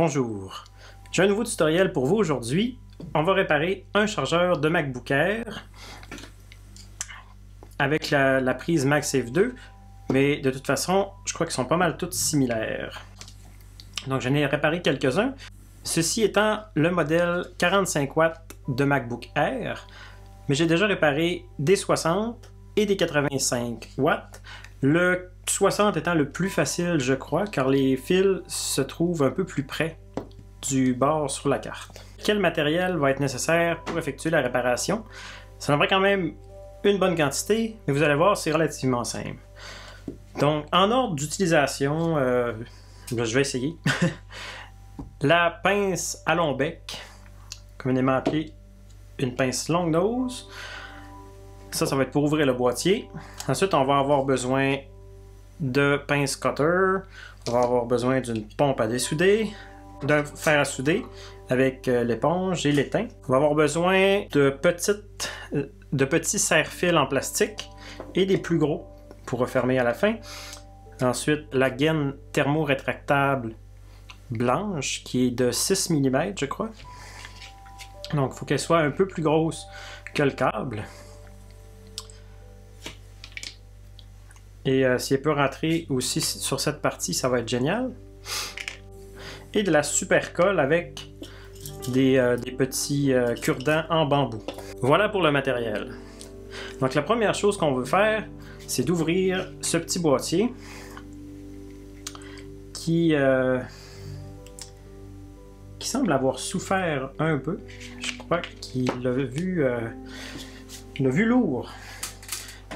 Bonjour, j'ai un nouveau tutoriel pour vous aujourd'hui. On va réparer un chargeur de MacBook Air avec la prise MagSafe 2, mais de toute façon, je crois qu'ils sont pas mal tous similaires. Donc j'en ai réparé quelques-uns. Ceci étant le modèle 45 watts de MacBook Air, mais j'ai déjà réparé des 60 et des 85 watts. Le 60 étant le plus facile, je crois, car les fils se trouvent un peu plus près du bord sur la carte. Quel matériel va être nécessaire pour effectuer la réparation? Ça en prend quand même une bonne quantité, mais vous allez voir, c'est relativement simple. Donc, en ordre d'utilisation, je vais essayer. La pince à long bec, communément appelée une pince longue nose. Ça va être pour ouvrir le boîtier. Ensuite, on va avoir besoin de pince cutter. On va avoir besoin d'une pompe à dessouder, d'un fer à souder avec l'éponge et l'étain. On va avoir besoin de petits serre-fils en plastique et des plus gros pour refermer à la fin. Ensuite, la gaine thermo-rétractable blanche qui est de 6 mm, je crois. Donc, il faut qu'elle soit un peu plus grosse que le câble. Et si elle peut rentrer aussi sur cette partie, ça va être génial. Et de la super colle avec des petits cure-dents en bambou. Voilà pour le matériel. Donc la première chose qu'on veut faire, c'est d'ouvrir ce petit boîtier qui semble avoir souffert un peu. Je crois qu'il l'a vu lourd.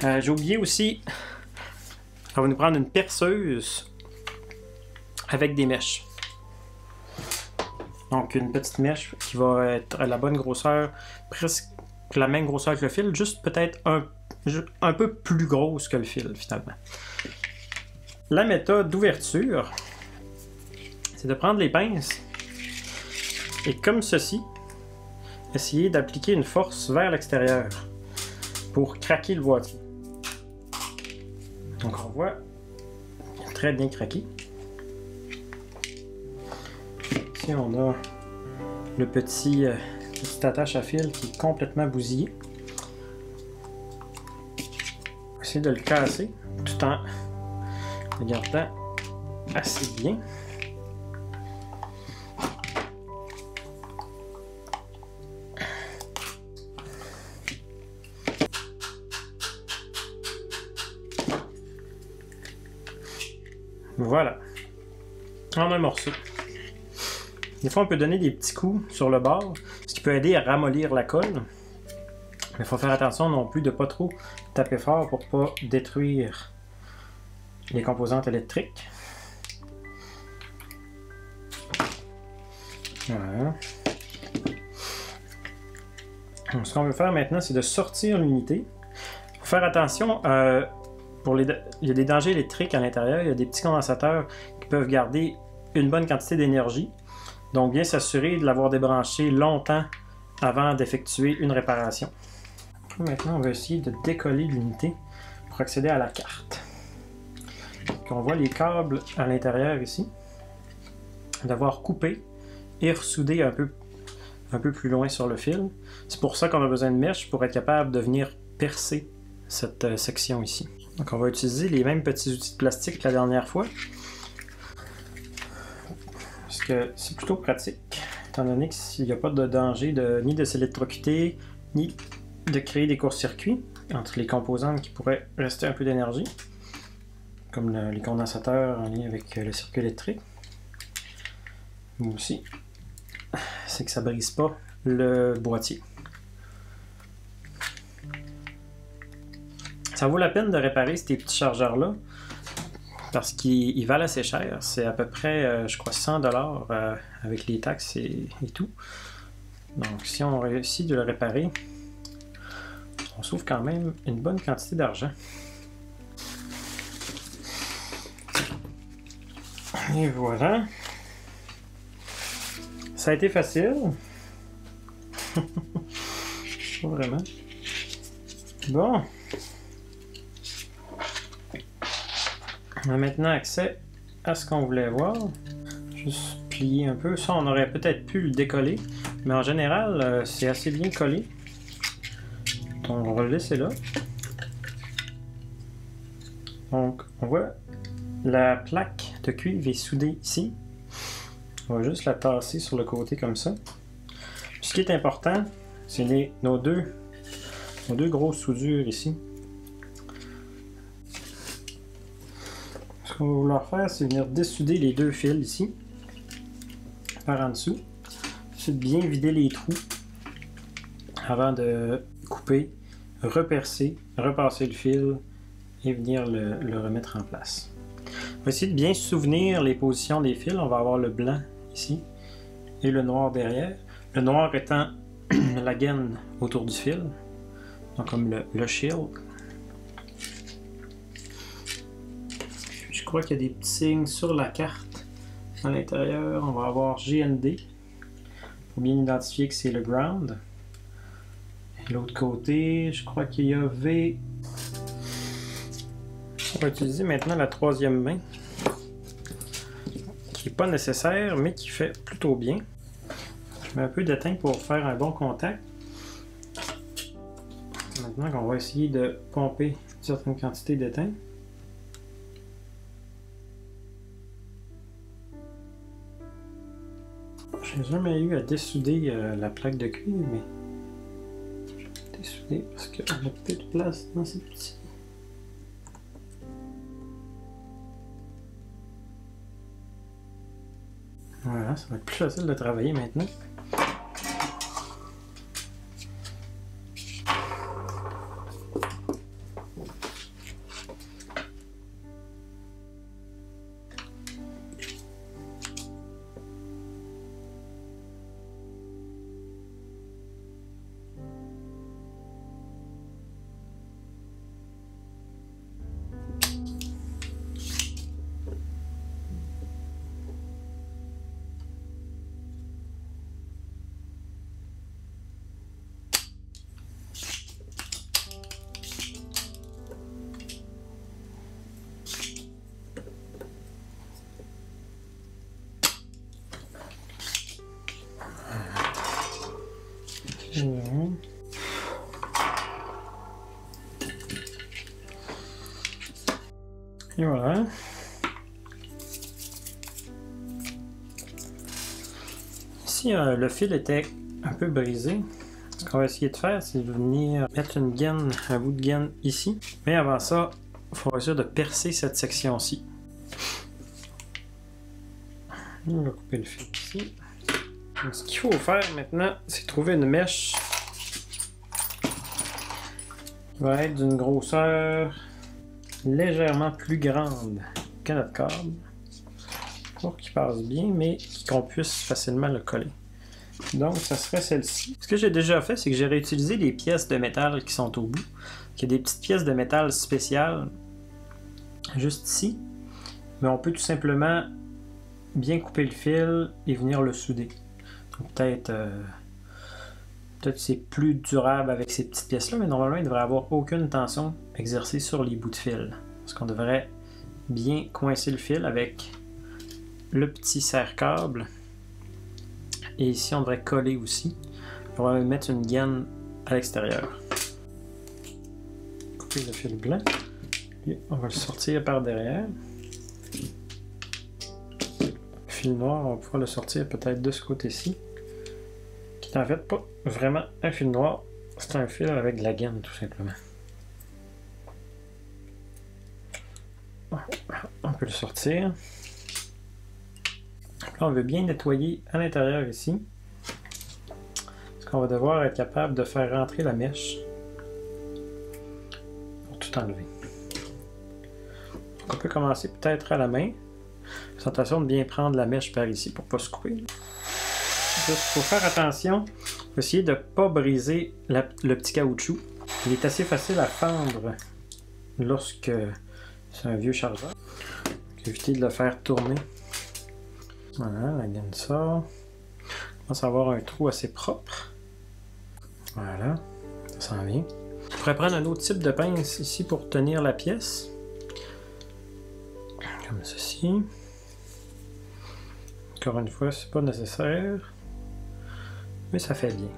J'ai oublié aussi, on va nous prendre une perceuse avec des mèches. Donc une petite mèche qui va être à la bonne grosseur, presque la même grosseur que le fil, juste peut-être un peu plus grosse que le fil finalement. La méthode d'ouverture, c'est de prendre les pinces et comme ceci, essayer d'appliquer une force vers l'extérieur pour craquer le boîtier. Donc on voit, il est très bien craqué. Ici on a le petit attache à fil qui est complètement bousillé. On va essayer de le casser tout en le gardant assez bien. Voilà, en un morceau. Des fois, on peut donner des petits coups sur le bord, ce qui peut aider à ramollir la colle. Mais il faut faire attention non plus de ne pas trop taper fort pour ne pas détruire les composantes électriques. Voilà. Donc, ce qu'on veut faire maintenant, c'est de sortir l'unité. Il faut faire attention, il y a des dangers électriques à l'intérieur, il y a des petits condensateurs qui peuvent garder une bonne quantité d'énergie. Donc bien s'assurer de l'avoir débranché longtemps avant d'effectuer une réparation. Maintenant, on va essayer de décoller l'unité pour accéder à la carte. Donc, on voit les câbles à l'intérieur ici. D'avoir coupé et ressoudé un peu plus loin sur le fil. C'est pour ça qu'on a besoin de mèches pour être capable de venir percer cette section ici. Donc on va utiliser les mêmes petits outils de plastique que la dernière fois. Parce que c'est plutôt pratique, étant donné qu'il n'y a pas de danger ni de s'électrocuter, ni de créer des courts-circuits entre les composantes qui pourraient rester un peu d'énergie, comme les condensateurs en lien avec le circuit électrique. Mais aussi, c'est que ça ne brise pas le boîtier. Ça vaut la peine de réparer ces petits chargeurs-là parce qu'ils valent assez cher. C'est à peu près, je crois, 100$ avec les taxes et tout. Donc, si on réussit de le réparer, on sauve quand même une bonne quantité d'argent. Et voilà. Ça a été facile. Pas vraiment. Bon. On a maintenant accès à ce qu'on voulait voir. Juste plié un peu. Ça, on aurait peut-être pu le décoller, mais en général, c'est assez bien collé. Donc, on va le laisser là. Donc, on voit la plaque de cuivre est soudée ici. On va juste la tasser sur le côté comme ça. Puis, ce qui est important, c'est nos deux grosses soudures ici. Ce qu'on va vouloir faire, c'est venir dessouder les deux fils ici, par en dessous. Ensuite, bien vider les trous avant de couper, repercer, repasser le fil et venir le remettre en place. On va essayer de bien se souvenir les positions des fils. On va avoir le blanc ici et le noir derrière. Le noir étant la gaine autour du fil, donc comme le shield. Je crois qu'il y a des petits signes sur la carte. À l'intérieur, on va avoir GND pour bien identifier que c'est le ground. Et l'autre côté, je crois qu'il y a V. On va utiliser maintenant la troisième main, qui n'est pas nécessaire, mais qui fait plutôt bien. Je mets un peu d'étain pour faire un bon contact. Maintenant qu'on va essayer de pomper une certaine quantité d'étain. J'ai jamais eu à dessouder la plaque de cuivre, mais je vais dessouder parce qu'on a peu de place dans ces petits. Voilà, ça va être plus facile de travailler maintenant. Et voilà. Ici, le fil était un peu brisé. Ce qu'on va essayer de faire, c'est de venir mettre une gaine, un bout de gaine ici. Mais avant ça, il faut essayer de percer cette section-ci. On va couper le fil ici. Donc, ce qu'il faut faire maintenant, c'est trouver une mèche qui va être d'une grosseur légèrement plus grande que notre câble pour qu'il passe bien, mais qu'on puisse facilement le coller. Donc, ça serait celle-ci. Ce que j'ai déjà fait, c'est que j'ai réutilisé les pièces de métal qui sont au bout. Il y a des petites pièces de métal spéciales juste ici, mais on peut tout simplement bien couper le fil et venir le souder. Peut-être c'est plus durable avec ces petites pièces-là, mais normalement, il ne devrait avoir aucune tension exercée sur les bouts de fil. Parce qu'on devrait bien coincer le fil avec le petit serre-câble. Et ici, on devrait coller aussi. On va mettre une gaine à l'extérieur. Couper le fil blanc. Et on va le sortir par derrière. Le fil noir, on va pouvoir le sortir peut-être de ce côté-ci. Qui n'est en fait pas vraiment un fil noir. C'est un fil avec de la gaine, tout simplement. On peut le sortir. Là, on veut bien nettoyer à l'intérieur ici. Parce qu'on va devoir être capable de faire rentrer la mèche pour tout enlever. Donc, on peut commencer peut-être à la main. Attention de bien prendre la mèche par ici pour ne pas se couper. Juste pour faire attention, il faut essayer de ne pas briser le petit caoutchouc. Il est assez facile à fendre lorsque c'est un vieux chargeur. Donc, éviter de le faire tourner. Voilà, la gaine sort. On commence à avoir un trou assez propre. Voilà, ça s'en vient. Je pourrais prendre un autre type de pince ici pour tenir la pièce. Comme ceci. Encore une fois, c'est pas nécessaire, mais ça fait bien.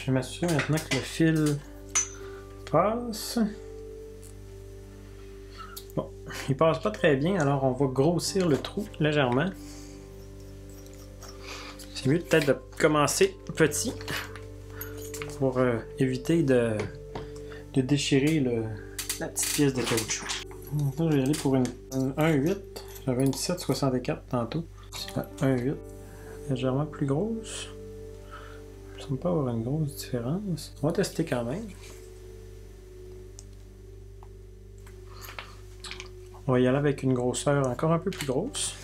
Je vais m'assurer maintenant que le fil passe. Bon, il passe pas très bien, alors on va grossir le trou légèrement. C'est mieux peut-être de commencer petit pour éviter de déchirer la petite pièce de caoutchouc. Maintenant, je vais aller pour une 1,8. J'avais une 7,64 tantôt. C'est la 1,8. Légèrement plus grosse. Ça ne semble pas avoir une grosse différence. On va tester quand même. On va y aller avec une grosseur encore un peu plus grosse.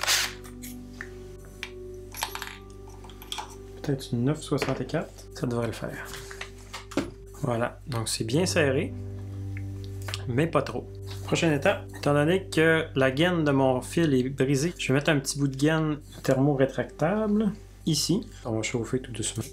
Peut-être une 9,64. Ça devrait le faire. Voilà, donc c'est bien serré, mais pas trop. Prochaine étape, étant donné que la gaine de mon fil est brisée, je vais mettre un petit bout de gaine thermo-rétractable ici. On va chauffer tout doucement.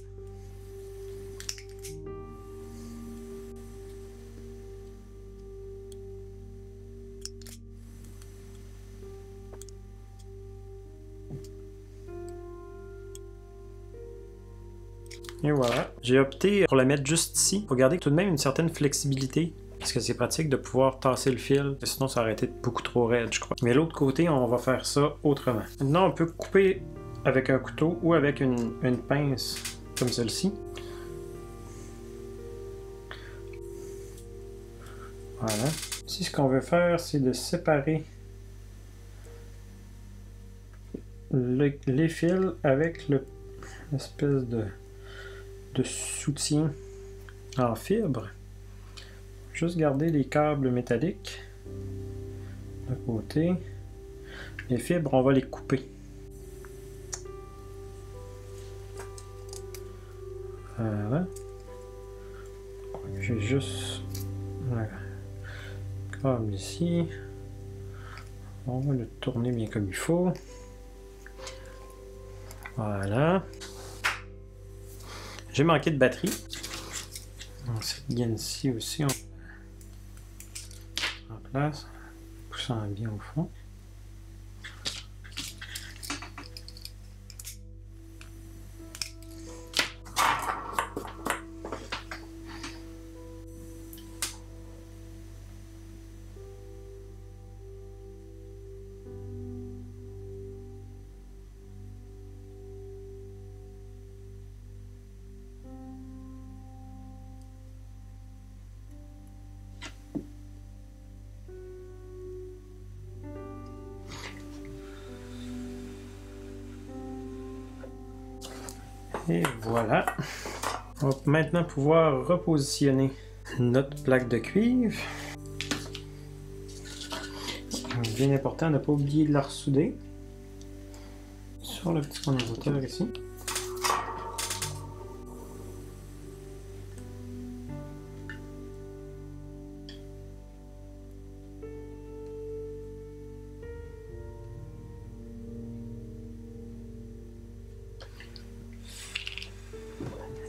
Et voilà. J'ai opté pour la mettre juste ici, pour garder tout de même une certaine flexibilité. Parce que c'est pratique de pouvoir tasser le fil, sinon ça aurait été beaucoup trop raide, je crois. Mais l'autre côté, on va faire ça autrement. Maintenant, on peut couper avec un couteau ou avec une pince comme celle-ci. Voilà. Ici, ce qu'on veut faire, c'est de séparer les fils avec l'espèce de soutien en fibre. Juste garder les câbles métalliques de côté. Les fibres, on va les couper. Voilà. J'ai juste le câble ici. On va le tourner bien comme il faut. Voilà. J'ai manqué de batterie. Donc cette gaine-ci aussi, on en place, poussant bien au fond. Et voilà. On va maintenant pouvoir repositionner notre plaque de cuivre. Bien important de ne pas oublier de la ressouder sur le petit condensateur ici.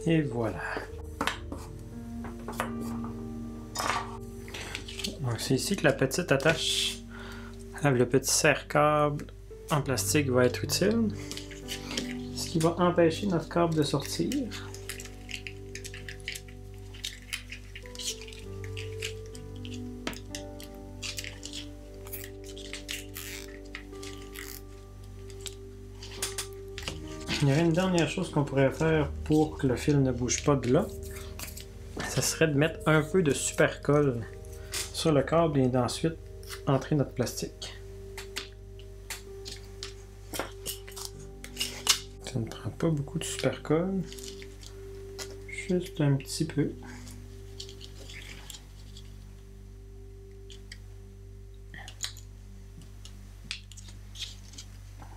Et voilà. Donc c'est ici que la petite attache avec le petit serre-câble en plastique va être utile. Ce qui va empêcher notre câble de sortir. Il y aurait une dernière chose qu'on pourrait faire pour que le fil ne bouge pas de là. Ce serait de mettre un peu de super colle sur le câble et d'ensuite entrer notre plastique. Ça ne prend pas beaucoup de super colle, juste un petit peu.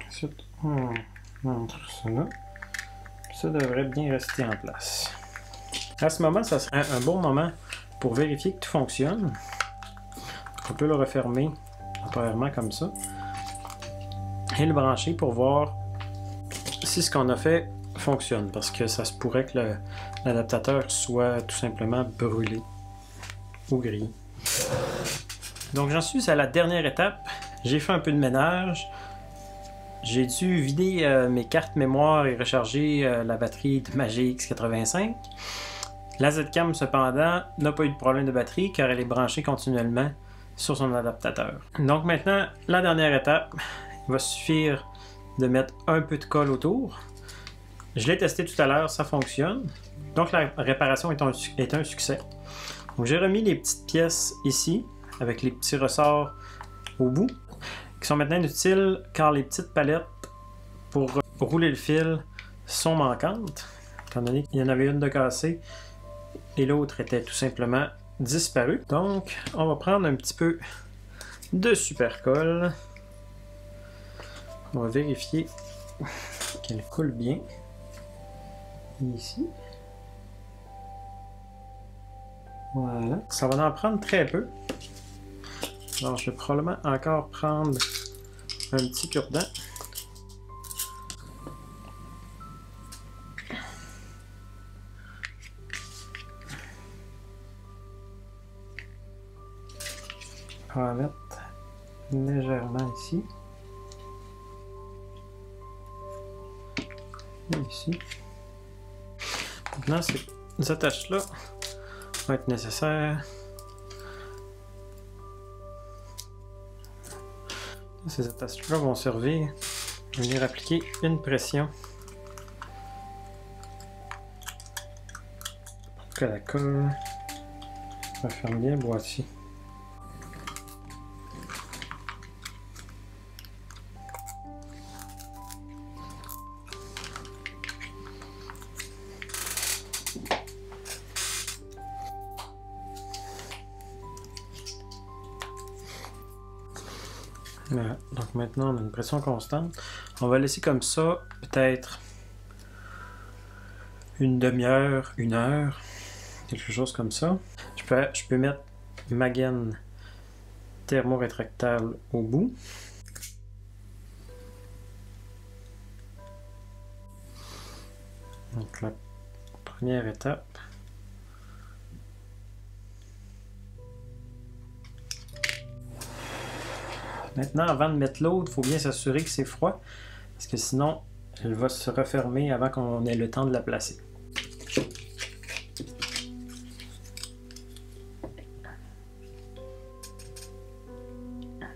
Ensuite, on entre ça là. Ça devrait bien rester en place. À ce moment, ça serait un bon moment pour vérifier que tout fonctionne. On peut le refermer temporairement comme ça. Et le brancher pour voir si ce qu'on a fait fonctionne. Parce que ça se pourrait que l'adaptateur soit tout simplement brûlé ou grillé. Donc j'en suis à la dernière étape. J'ai fait un peu de ménage. J'ai dû vider mes cartes mémoire et recharger la batterie de ma GX85. La Z-Cam, cependant, n'a pas eu de problème de batterie car elle est branchée continuellement sur son adaptateur. Donc maintenant, la dernière étape, il va suffire de mettre un peu de colle autour. Je l'ai testé tout à l'heure, ça fonctionne. Donc la réparation est un succès. Donc j'ai remis les petites pièces ici, avec les petits ressorts au bout, qui sont maintenant inutiles car les petites palettes pour rouler le fil sont manquantes, étant donné qu'il y en avait une de cassée et l'autre était tout simplement disparue. Donc on va prendre un petit peu de super colle. On va vérifier qu'elle coule bien. Ici. Voilà. Ça va en prendre très peu. Alors je vais probablement encore prendre un petit cure-dent. On va mettre légèrement ici. Et ici. Maintenant, ces attaches-là vont être nécessaires. Ces attaches-là vont servir à venir appliquer une pression pour que la colle referme bien le boîtier. Voilà. Donc maintenant on a une pression constante. On va laisser comme ça peut-être une demi-heure, une heure, quelque chose comme ça. Je peux mettre ma gaine thermorétractable au bout. Donc la première étape. Maintenant, avant de mettre l'autre, il faut bien s'assurer que c'est froid, parce que sinon, elle va se refermer avant qu'on ait le temps de la placer.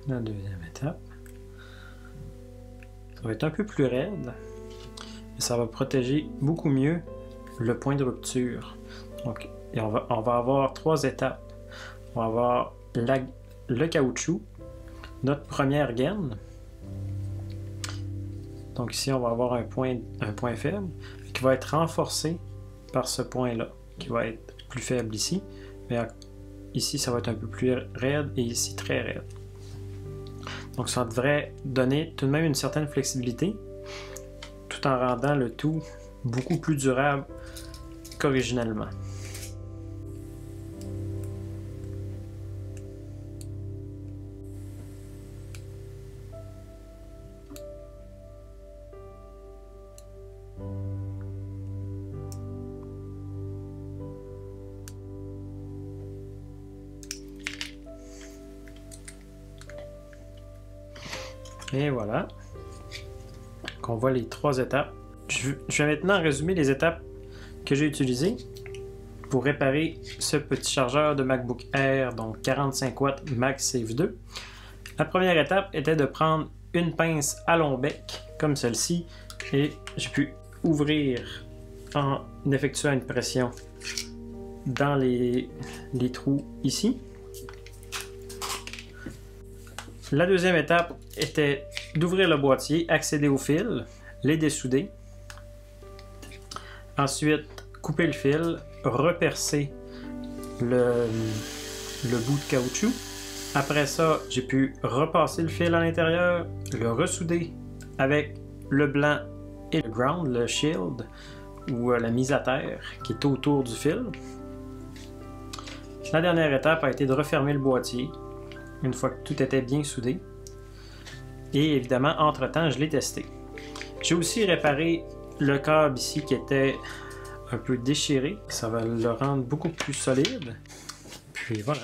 La deuxième étape. Ça va être un peu plus raide, mais ça va protéger beaucoup mieux le point de rupture. Donc, et on va avoir trois étapes. On va avoir le caoutchouc, notre première gaine. Donc ici, on va avoir un point faible qui va être renforcé par ce point-là, qui va être plus faible ici. Mais ici, ça va être un peu plus raide et ici, très raide. Donc ça devrait donner tout de même une certaine flexibilité, tout en rendant le tout beaucoup plus durable qu'originellement. Et voilà, on voit les trois étapes. Je vais maintenant résumer les étapes que j'ai utilisées pour réparer ce petit chargeur de MacBook Air, donc 45 watts MagSafe 2. La première étape était de prendre une pince à long bec, comme celle-ci, et j'ai pu ouvrir en effectuant une pression dans les trous ici. La deuxième étape était d'ouvrir le boîtier, accéder au fil, les dessouder. Ensuite, couper le fil, repercer le bout de caoutchouc. Après ça, j'ai pu repasser le fil à l'intérieur, le ressouder avec le blanc et le ground, le shield, ou la mise à terre qui est autour du fil. La dernière étape a été de refermer le boîtier une fois que tout était bien soudé. Et évidemment, entre-temps, je l'ai testé. J'ai aussi réparé le câble ici qui était un peu déchiré. Ça va le rendre beaucoup plus solide. Puis voilà.